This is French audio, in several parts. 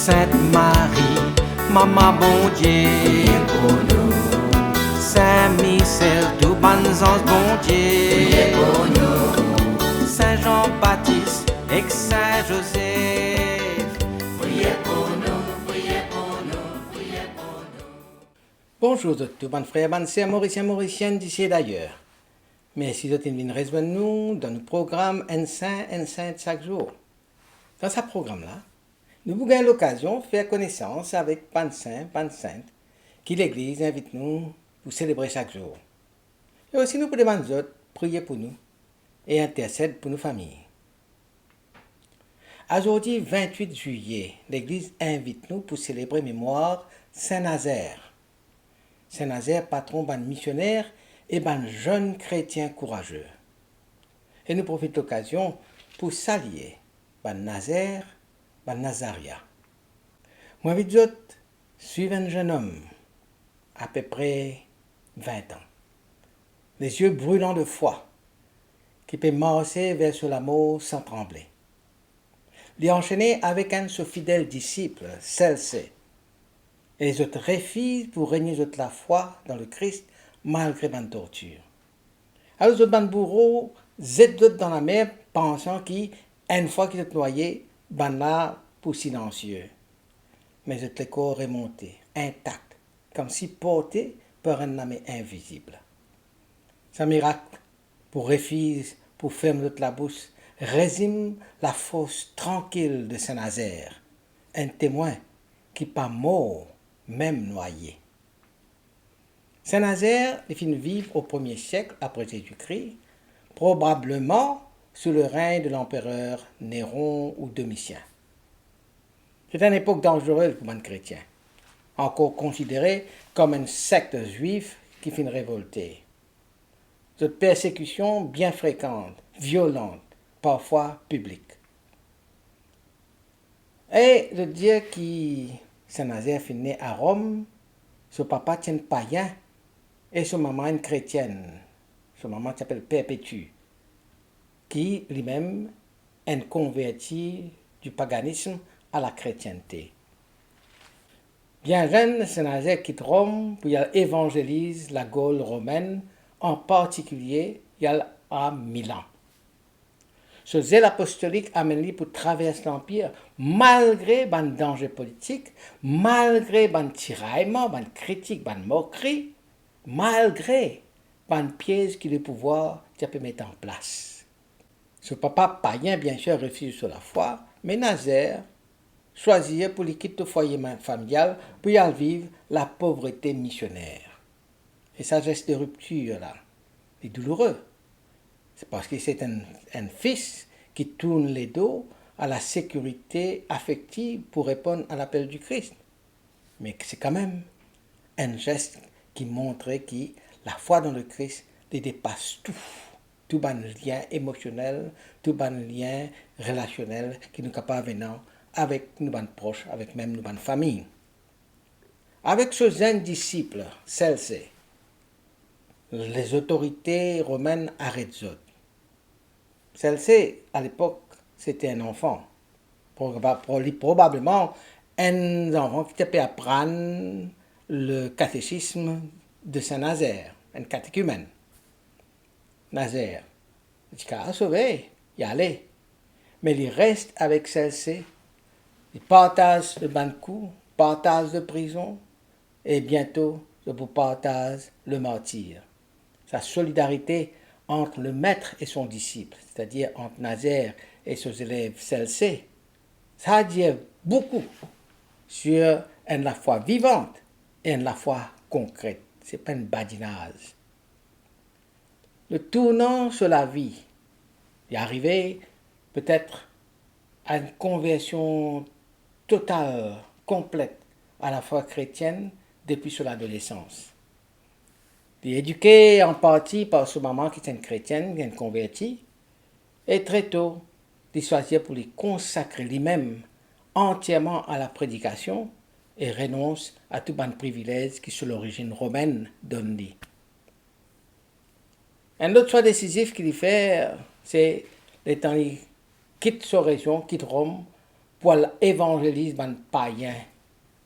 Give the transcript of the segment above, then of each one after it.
Sainte Marie, Maman bon Dieu, priez pour nous, Saint Michel, tout bon ange bon priez Dieu, pour nous, Saint Jean-Baptiste et Saint Joseph. priez pour nous, priez pour nous, priez pour nous. Bonjour tout bon frère, bonne sœur, Mauriciennes d'ici et d'ailleurs. Merci de venir rejoindre nous dans le programme Un Saint chaque jour. Dans ce programme-là, nous avons l'occasion de faire connaissance avec pan saint, pan sainte, qui l'Église invite nous pour célébrer chaque jour. Et aussi nous pouvons demander autres prier pour nous et intercéder pour nos familles. Aujourd'hui, 28 juillet, l'Église invite nous pour célébrer mémoire Saint-Nazaire. Saint-Nazaire, patron ban missionnaire et ban jeune chrétien courageux. Et nous profitons de l'occasion pour saluer ban Nazaire, ban Nazaria. Moi, vite autres, suis un jeune homme, à peu près 20 ans, les yeux brûlants de foi, qui peut marcher vers ce l'amour sans trembler. Il est enchaîné avec un de ses fidèles disciples, celle-ci, et les autres refusent pour régner de la foi dans le Christ malgré la torture. Alors les autres bourreaux jettent d'autres dans la mer pensant qu'une fois qu'ils sont noyés, ban là pour silencieux. Mais le corps est monté, intact, comme si porté par un âme invisible. C'est un miracle pour refuse, pour fermer la bouche, résume la force tranquille de Saint-Nazaire, un témoin qui pas mort, même noyé. Saint-Nazaire est fini vivre au 1er siècle après Jésus-Christ, probablement sous le règne de l'empereur Néron ou Domitien. C'est une époque dangereuse pour les chrétiens, encore considérée comme une secte juive qui finit révoltée. Cette persécution bien fréquente, violente, parfois publique. Et de dire que Saint-Nazaire est né à Rome, son papa est un païen et son maman une chrétienne. Son maman s'appelle Perpétue, qui lui-même est converti du paganisme à la chrétienté. Bien jeune, Saint-Nazaire quitte Rome pour y évangéliser la Gaule romaine, en particulier à Milan. Ce zèle apostolique amène lui pour traverser l'Empire, malgré les dangers politiques, malgré les tiraillements, les critiques, les moqueries, malgré les pièges que le pouvoir peut mettre en place. Ce papa païen, bien sûr, refuse sur la foi, mais Nazaire choisit pour lui quitter le foyer familial pour y vivre la pauvreté missionnaire. Et sa geste de rupture, là, est douloureux. C'est parce que c'est un fils qui tourne les dos à la sécurité affective pour répondre à l'appel du Christ. Mais c'est quand même un geste qui montre que la foi dans le Christ les dépasse tout ban lien émotionnel, tout ban lien relationnel qui nous capable venant avec nos ban proches, avec même nos ban famille. Avec ce jeune disciple, celle-ci, les autorités romaines arrêtent eux. Celle-ci, à l'époque, c'était un enfant. Probablement un enfant qui peut apprendre le catéchisme de Saint-Nazaire, un catéchumène. Nazaire, il dit qu'à sauver, il allait. Mais il reste avec celle-ci. Il partage le ban de coups, partage de prison, et bientôt, il partage le martyr. Sa solidarité entre le maître et son disciple, c'est-à-dire entre Nazaire et ses élèves celle-ci, ça dit beaucoup sur la foi vivante et la foi concrète. Ce n'est pas une badinage. Le tournant sur la vie est arrivé peut-être à une conversion totale, complète à la foi chrétienne depuis son adolescence. Il est éduqué en partie par sa maman qui est une chrétienne, qui est convertie, et très tôt, il choisit pour lui consacrer lui-même entièrement à la prédication et renonce à tout bon privilège qui sur l'origine romaine donne lui. Un autre choix décisif qu'il fait, c'est l'étant il quitte sa région, quitte Rome, pour évangéliser les païens,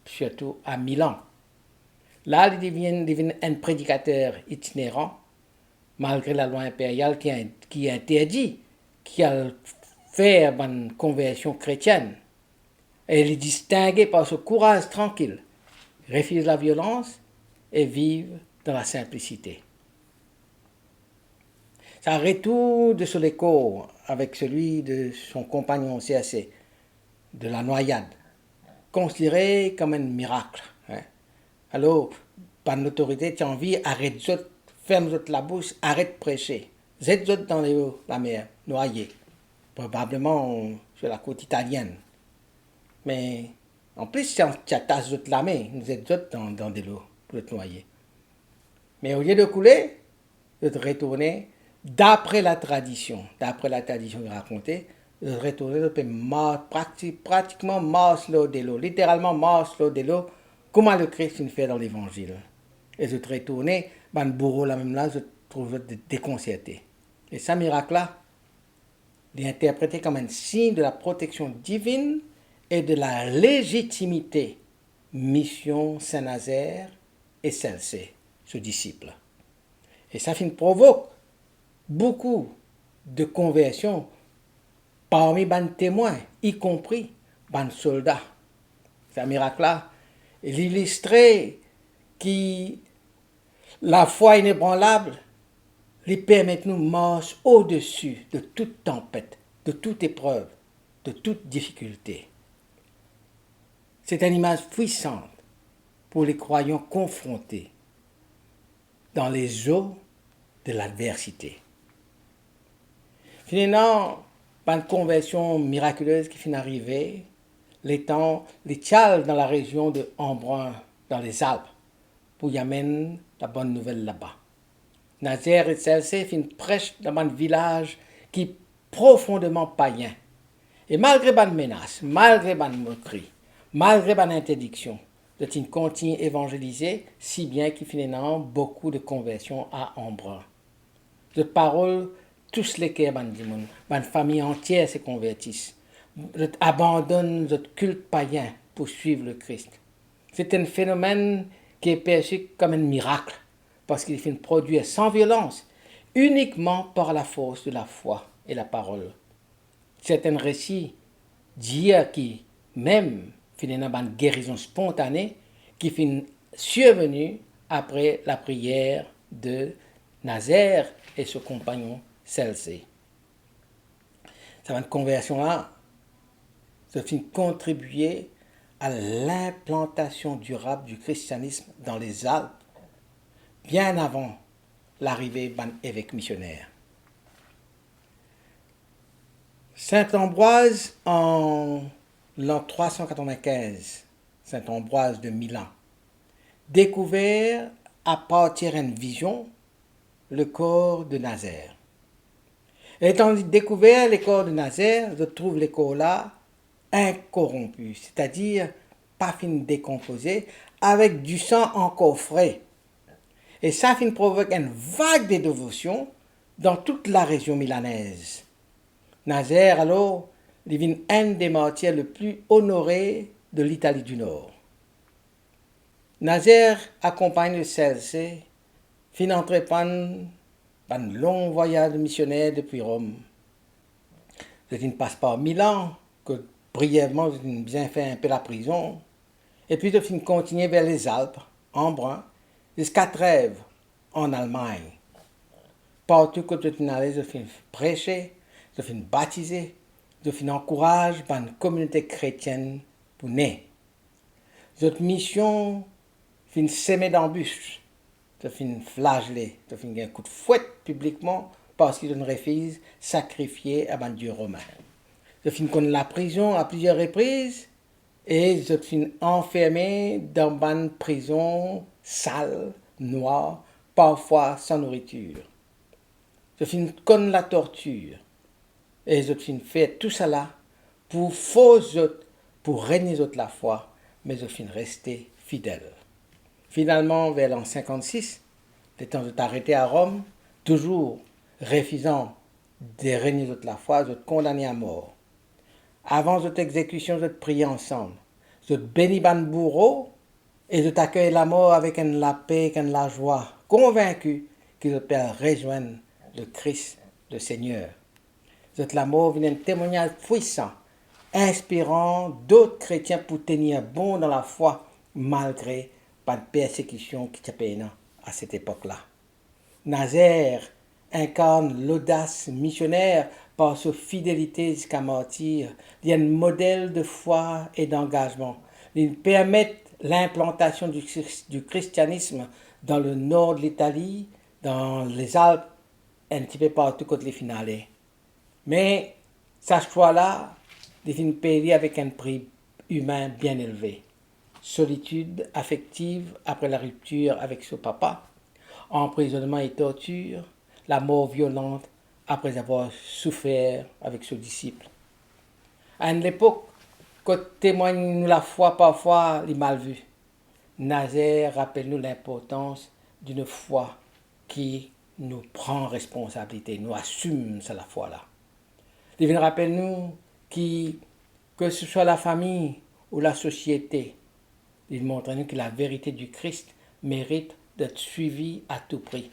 surtout à Milan. Là, il devient un prédicateur itinérant, malgré la loi impériale qui interdit, qui a fait une conversion chrétienne. Et il est distingué par ce courage tranquille, refuse la violence et vive dans la simplicité. Ça retourne de son écho avec celui de son compagnon CAC, de la noyade, considéré comme un miracle. Hein. Alors, par l'autorité, tu as envie, arrête zot, ferme zot la bouche, arrête de prêcher. Zet zot dans la mer, noyé, probablement sur la côte italienne. Mais en plus, tu as zot la main, vous êtes zot dans de l'eau pour te noyer. Mais au lieu de couler, de te retourner, d'après la tradition racontée, de te retourner, de pratiquement marche l'eau de l'eau, littéralement marche l'eau de l'eau, comment le Christ nous fait dans l'évangile. Et de te retourner, ben bourreau là même là, je trouve déconcerté. Et ce miracle-là, il est interprété comme un signe de la protection divine et de la légitimité, mission Saint-Nazaire et celle-ci, ce disciple. Et ça provoque beaucoup de conversions parmi les témoins, y compris les soldats. Ce miracle-là, il illustrait que la foi inébranlable lui permet de nous marcher au-dessus de toute tempête, de toute épreuve, de toute difficulté. C'est une image puissante pour les croyants confrontés dans les eaux de l'adversité. Finalement, une conversion miraculeuse qui finit d'arriver, les Tchals dans la région de Embrun, dans les Alpes, pour y amener la bonne nouvelle là-bas. Nazaire et celle-ci fin prêche dans un village qui est profondément païen. Et malgré les menaces, malgré les moqueries, malgré les interdictions, ils continuent à évangéliser, si bien qu'il finalement beaucoup de conversions à Embrun. De paroles, tous les cœurs, une famille entière se convertissent. Abandonnent notre culte païen pour suivre le Christ. C'est un phénomène qui est perçu comme un miracle, parce qu'il fait produire sans violence, uniquement par la force de la foi et la parole. C'est un récit d'hier qui, même, finalement, une guérison spontanée, qui finit survenue après la prière de Nazaire et son compagnon celle-ci. Cette conversion-là, ça finit contribuer à l'implantation durable du christianisme dans les Alpes, bien avant l'arrivée d'un évêque missionnaire. Saint Ambroise, en l'an 395, Saint Ambroise de Milan, découvert à partir d'une vision le corps de Nazaire. Étant découvert le corps de Nazaire, je trouve le corps là incorrompu, c'est-à-dire pas fin décomposé, avec du sang encore frais. Et ça fin provoque une vague de dévotion dans toute la région milanaise. Nazaire, alors, devient un des martyrs les plus honorés de l'Italie du Nord. Nazaire accompagne celle-ci, fin entreprendre un long voyage missionnaire depuis Rome. Je ne passe par Milan, que brièvement je bien fait un peu la prison, et puis je fin continuer vers les Alpes, Embrun, jusqu'à Trèves, en Allemagne. Partout que je fin allé, je fin prêcher, je fin baptiser, je fin encourager une communauté chrétienne pour naître. Cette mission fin semer d'embûches, je fin flageller, je fin un coup de fouet publiquement parce qu'ils ont refusé sacrifier à un dieu romain. Je fin connaître la prison à plusieurs reprises et je fin enfermé dans une prison sale, noire, parfois sans nourriture. Je fin connaître la torture et je fin faire tout cela pour pour régner la foi, mais je fin rester fidèle. Finalement, vers l'an 56, le temps de t'arrêter à Rome, toujours refusant de régner la foi, je condamné à mort. avant cette exécution, de prier ensemble. De bénir ban bourreau et de t'accueillir la mort avec la paix, avec la joie, convaincu qu'il peut rejoindre le Christ, le Seigneur. Cette la mort vient un témoignage puissant, inspirant d'autres chrétiens pour tenir bon dans la foi malgré pas de persécution qui t'appelle à cette époque-là. Nazaire incarne l'audace missionnaire par sa fidélité jusqu'à martyr. Il y a un modèle de foi et d'engagement. Il permet l'implantation du christianisme dans le nord de l'Italie, dans les Alpes, un petit peu partout côté les finales. Mais sa choix-là, il une payée avec un prix humain bien élevé. Solitude affective après la rupture avec son papa, emprisonnement et torture, la mort violente après avoir souffert avec son disciple. À une époque, quand témoigne nous la foi parfois les mal vus, Nazaire rappelle-nous l'importance d'une foi qui nous prend responsabilité, nous assume la foi-là. Il rappelle-nous que ce soit la famille ou la société, il montre-nous que la vérité du Christ mérite d'être suivie à tout prix.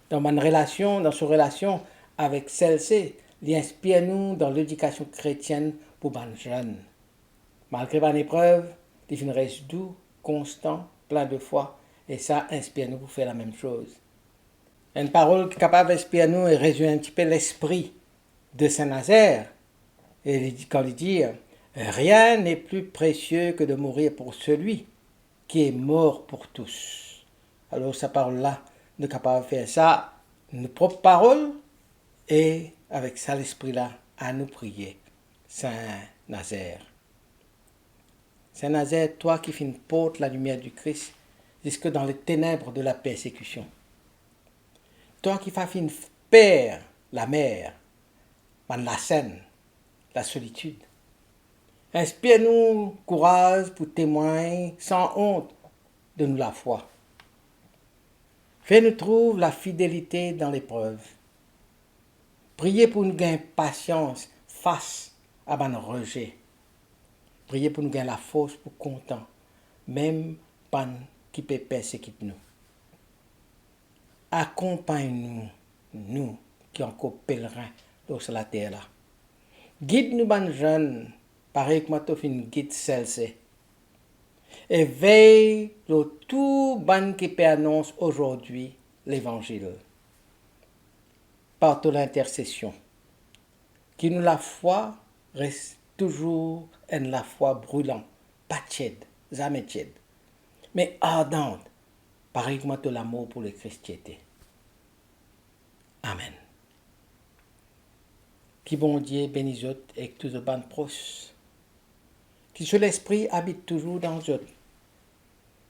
Dans sa relation avec celle-ci, il inspire-nous dans l'éducation chrétienne pour les jeunes. Malgré les épreuves, il reste doux, constant, plein de foi, et ça inspire-nous pour faire la même chose. Une parole qui est capable d'inspirer nous et résumer un petit peu l'esprit de Saint-Nazaire. Et quand il dit « Rien n'est plus précieux que de mourir pour celui qui est mort pour tous. » Alors, sa parole-là, nous sommes capables de faire ça, nos propres paroles, et avec ça, l'esprit-là, à nous prier. Saint-Nazaire. Saint-Nazaire, toi qui fais une porte la lumière du Christ, jusque dans les ténèbres de la persécution. Toi qui fais une père, la mer, la scène, la solitude. Inspire-nous courage pour témoigner sans honte de nous la foi. Fais-nous trouver la fidélité dans l'épreuve. Priez pour nous gagner patience face à nos rejets. Priez pour nous gagner la force pour content, même pan qui peut persécuter nous. Accompagne-nous, nous qui sommes encore pèlerins sur la terre là. Guide-nous, ban jeunes, pareil que moi, tu fais une guide celle-ci. Et veille sur tout ban qui peut annoncer aujourd'hui l'évangile. Par toute l'intercession. Qui nous la foi reste toujours la foi brûlante, pas tiède, jamais tiède, mais ardente, pareil que moi, tout l'amour pour les chrétienté. Amen. Qui bon Dieu bénisse eux et que tous les bandes proches. Qui sur l'esprit habite toujours dans eux.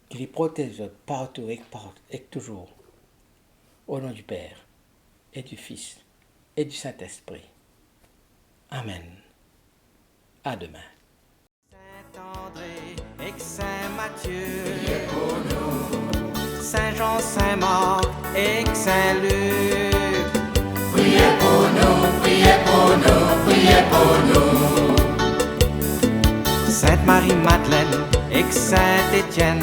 Qui les protège partout et toujours. Au nom du Père et du Fils et du Saint-Esprit. Amen. À demain. Saint-André et Saint-Matthieu, priez pour nous. Saint-Jean, Saint-Marc et Saint-Luc, Priez pour nous, priez pour nous, priez pour nous. Sainte Marie-Madeleine et Saint-Étienne,